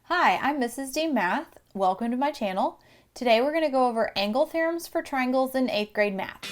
Hi, I'm Mrs.D Math. Welcome to my channel. Today we're going to go over angle theorems for triangles in 8th grade math.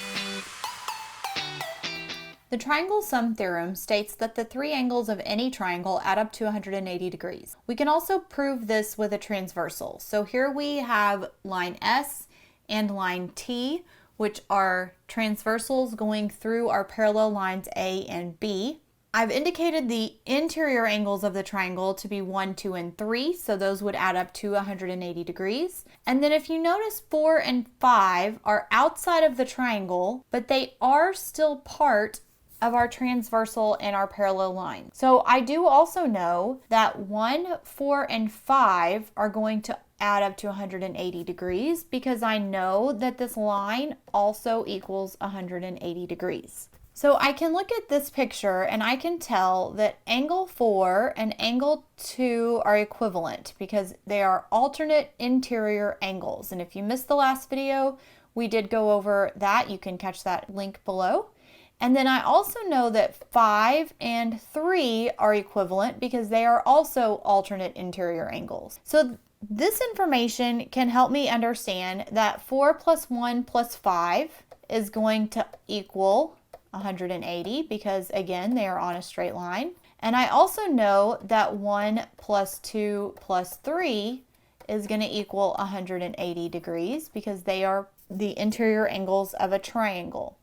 The Angle Sum Theorem states that the three angles of any triangle add up to 180 degrees. We can also prove this with a transversal. So here we have line S and line T, which are transversals going through our parallel lines A and B. I've indicated the interior angles of the triangle to be 1, 2, and 3, so those would add up to 180 degrees. And then if you notice 4 and 5 are outside of the triangle, but they are still part of our transversal and our parallel line. So I do also know that 1, 4, and 5 are going to add up to 180 degrees because I know that this line also equals 180 degrees. So I can look at this picture and I can tell that angle 4 and angle 2 are equivalent because they are alternate interior angles. And if you missed the last video, we did go over that. You can catch that link below. And then I also know that 5 and 3 are equivalent because they are also alternate interior angles. So this information can help me understand that 4 plus 1 plus 5 is going to equal 180 because again they are on a straight line. And I also know that 1 plus 2 plus 3 is going to equal 180 degrees because they are the interior angles of a triangle.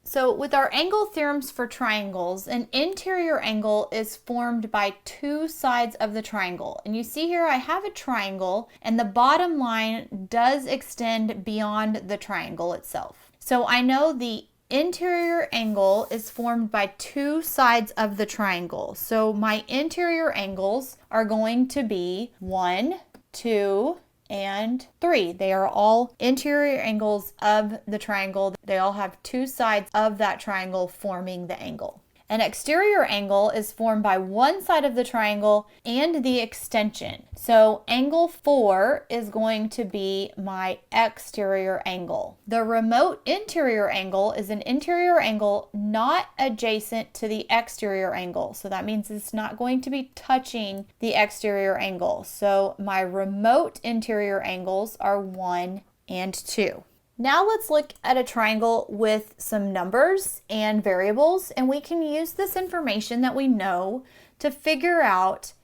So with our angle theorems for triangles, an interior angle is formed by two sides of the triangle. And you see here I have a triangle and the bottom line does extend beyond the triangle itself. So I know the interior angle is formed by two sides of the triangle. So my interior angles are going to be 1, 2, and 3. They are all interior angles of the triangle. They all have two sides of that triangle forming the angle. An exterior angle is formed by one side of the triangle and the extension. So angle 4 is going to be my exterior angle. The remote interior angle is an interior angle not adjacent to the exterior angle. So that means it's not going to be touching the exterior angle. So my remote interior angles are 1 and 2. Now let's look at a triangle with some numbers and variables, and we can use this information that we know to figure out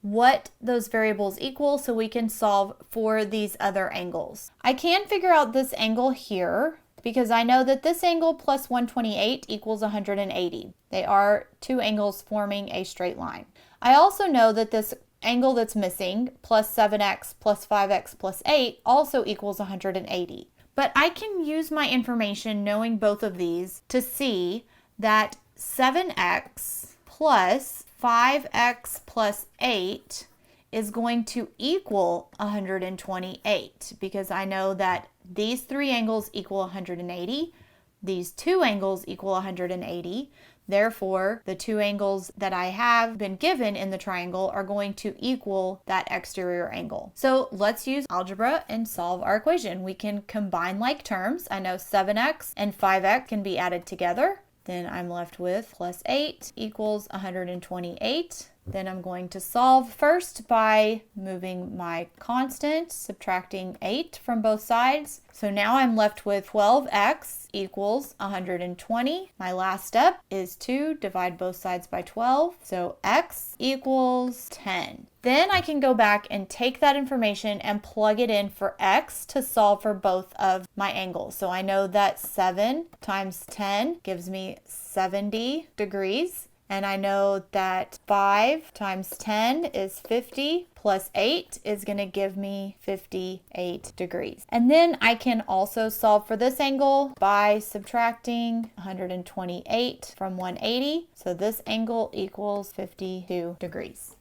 what those variables equal so we can solve for these other angles. I can figure out this angle here because I know that this angle plus 128 equals 180. They are two angles forming a straight line. I also know that this angle that's missing, plus 7x plus 5x plus 8, also equals 180. But I can use my information knowing both of these to see that 7x plus 5x plus 8 is going to equal 128 because I know that these three angles equal 180, these two angles equal 180. Therefore, the two angles that I have been given in the triangle are going to equal that exterior angle. So let's use algebra and solve our equation. We can combine like terms. I know 7x and 5x can be added together. Then I'm left with plus 8 equals 128. Then I'm going to solve first by moving my constant, subtracting 8 from both sides. So now I'm left with 12x equals 120. My last step is to divide both sides by 12. So x equals 10. Then I can go back and take that information and plug it in for x to solve for both of my angles. So I know that 7 times 10 gives me 70 degrees. And I know that 5 times 10 is 50 plus 8 is going to give me 58 degrees. And then I can also solve for this angle by subtracting 128 from 180. So this angle equals 52 degrees.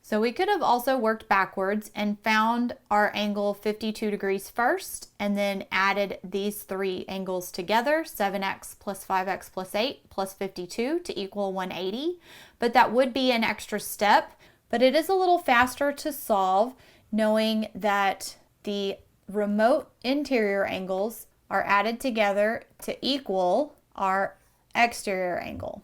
So we could have also worked backwards and found our angle 52 degrees first and then added these three angles together, 7x plus 5x plus 8 plus 52 to equal 180. But that would be an extra step, but it is a little faster to solve knowing that the remote interior angles are added together to equal our exterior angle.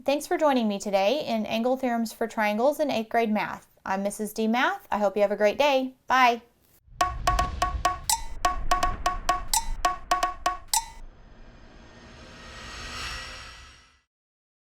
Thanks for joining me today in Angle Theorems for Triangles in 8th grade math. I'm Mrs. D Math. I hope you have a great day. Bye.